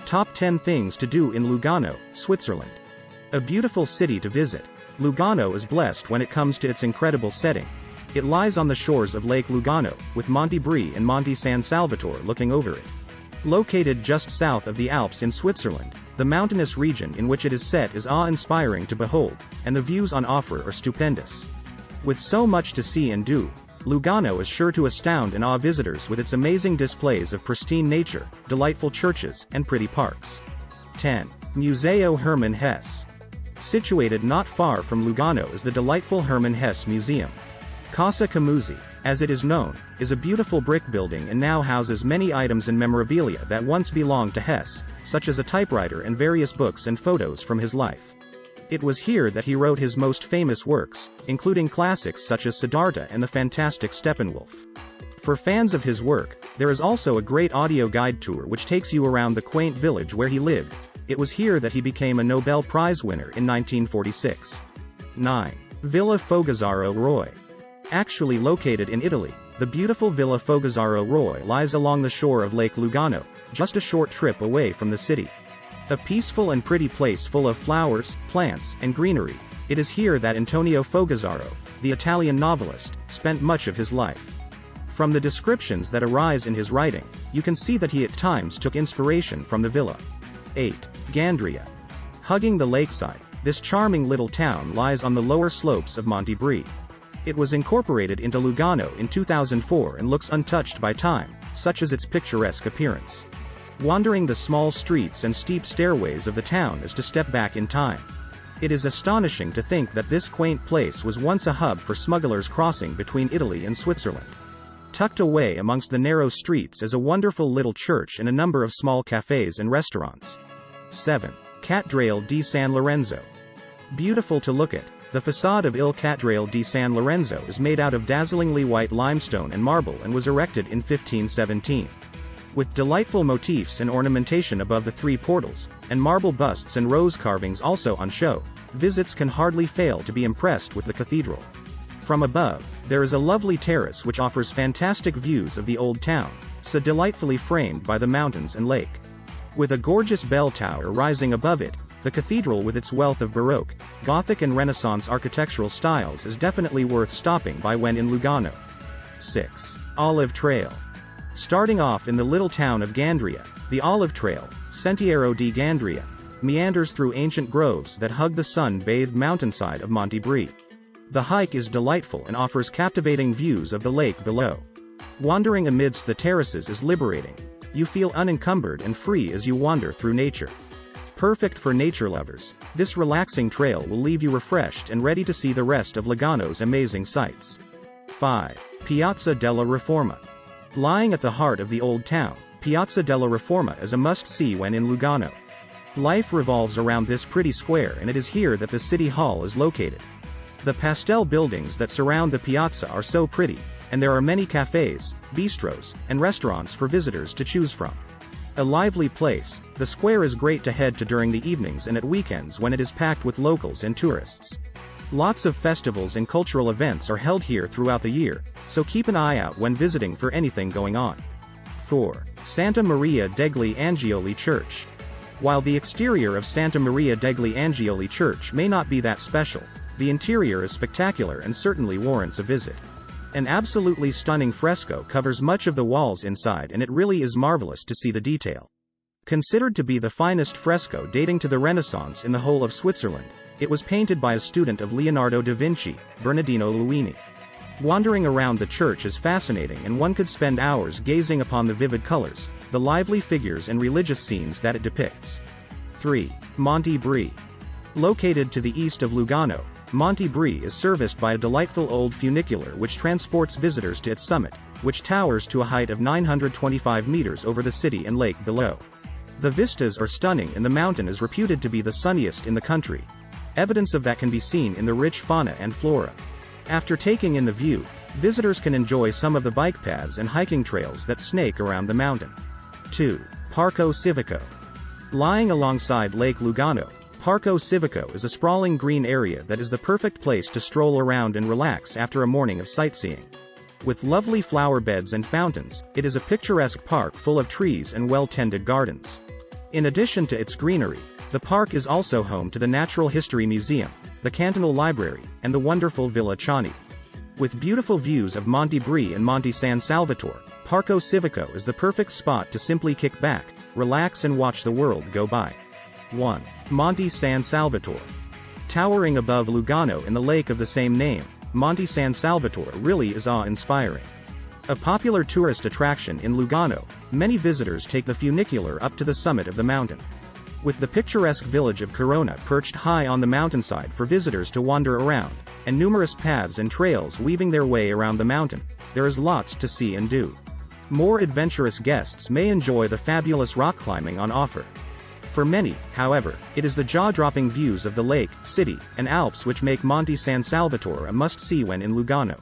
Top 10 Things to Do in Lugano, Switzerland. A beautiful city to visit. Lugano is blessed when it comes to its incredible setting. It lies on the shores of Lake Lugano, with Monty Brie and Monty San Salvatore looking over it. Located just south of the Alps in Switzerland, the mountainous region in which it is set is awe-inspiring to behold, and the views on offer are stupendous. With so much to see and do, Lugano is sure to astound and awe visitors with its amazing displays of pristine nature, delightful churches, and pretty parks. 10. Museo Hermann Hesse. Situated not far from Lugano is the delightful Hermann Hesse Museum. Casa Camuzzi, as it is known, is a beautiful brick building and now houses many items and memorabilia that once belonged to Hess, such as a typewriter and various books and photos from his life. It was here that he wrote his most famous works, including classics such as Siddhartha and the fantastic Steppenwolf. For fans of his work, there is also a great audio guide tour which takes you around the quaint village where he lived. It was here that he became a Nobel Prize winner in 1946. 9. Villa Fogazaro Roy. Actually located in Italy, the beautiful Villa Fogazaro Roy lies along the shore of Lake Lugano, just a short trip away from the city. A peaceful and pretty place full of flowers, plants, and greenery, it is here that Antonio Fogazaro, the Italian novelist, spent much of his life. From the descriptions that arise in his writing, you can see that he at times took inspiration from the villa. 8. Gandria. Hugging the lakeside, this charming little town lies on the lower slopes of Monty Brie. It was incorporated into Lugano in 2004 and looks untouched by time, such as its picturesque appearance. Wandering the small streets and steep stairways of the town is to step back in time. It is astonishing to think that this quaint place was once a hub for smugglers crossing between Italy and Switzerland. Tucked away amongst the narrow streets is a wonderful little church and a number of small cafes and restaurants. 7. Drail D San Lorenzo. Beautiful to look at, the facade of Drail D San Lorenzo is made out of dazzlingly white limestone and marble and was erected in 1517. With delightful motifs and ornamentation above the three portals, and marble busts and rose carvings also on show, visits can hardly fail to be impressed with the cathedral. From above, there is a lovely terrace which offers fantastic views of the old town, so delightfully framed by the mountains and lake. With a gorgeous bell tower rising above it, the cathedral with its wealth of Baroque, Gothic and Renaissance architectural styles is definitely worth stopping by when in Lugano. 6. Olive Trail. Starting off in the little town of Gandria, the Olive Trail, Sentiero di Gandria, meanders through ancient groves that hug the sun-bathed mountainside of Monty Brie. The hike is delightful and offers captivating views of the lake below. Wandering amidst the terraces is liberating. You feel unencumbered and free as you wander through nature. Perfect for nature lovers, this relaxing trail will leave you refreshed and ready to see the rest of Lugano's amazing sights. 5. Piazza della Reforma. Lying at the heart of the old town, Piazza della Reforma is a must-see when in Lugano. Life revolves around this pretty square and it is here that the city hall is located. The pastel buildings that surround the piazza are so pretty, and there are many cafes, bistros, and restaurants for visitors to choose from. A lively place, the square is great to head to during the evenings and at weekends when it is packed with locals and tourists. Lots of festivals and cultural events are held here throughout the year, so keep an eye out when visiting for anything going on. 4. Santa Maria degli Angioli Church. While the exterior of Santa Maria degli Angioli Church may not be that special, the interior is spectacular and certainly warrants a visit. An absolutely stunning fresco covers much of the walls inside and it really is marvelous to see the detail. Considered to be the finest fresco dating to the Renaissance in the whole of Switzerland, it was painted by a student of Leonardo da Vinci, Bernardino Luini. Wandering around the church is fascinating and one could spend hours gazing upon the vivid colors, the lively figures and religious scenes that it depicts. 3. Monty Brie. Located to the east of Lugano, Monty Brie is serviced by a delightful old funicular which transports visitors to its summit, which towers to a height of 925 meters over the city and lake below. The vistas are stunning and the mountain is reputed to be the sunniest in the country. Evidence of that can be seen in the rich fauna and flora. After taking in the view, visitors can enjoy some of the bike paths and hiking trails that snake around the mountain. 2. Parko Civico. Lying alongside Lake Lugano, Parko Civico is a sprawling green area that is the perfect place to stroll around and relax after a morning of sightseeing. With lovely flower beds and fountains, it is a picturesque park full of trees and well-tended gardens. In addition to its greenery, the park is also home to the Natural History Museum, the Cantonal Library, and the wonderful Villa Chani. With beautiful views of Monty Brie and Monty San Salvatore, Parko Civico is the perfect spot to simply kick back, relax and watch the world go by. 1. Monty San Salvatore. Towering above Lugano in the lake of the same name, Monty San Salvatore really is awe-inspiring. A popular tourist attraction in Lugano, many visitors take the funicular up to the summit of the mountain. With the picturesque village of Corona perched high on the mountainside for visitors to wander around, and numerous paths and trails weaving their way around the mountain, there is lots to see and do. More adventurous guests may enjoy the fabulous rock climbing on offer. For many, however, it is the jaw-dropping views of the lake, city, and Alps which make Monty San Salvatore a must-see when in Lugano.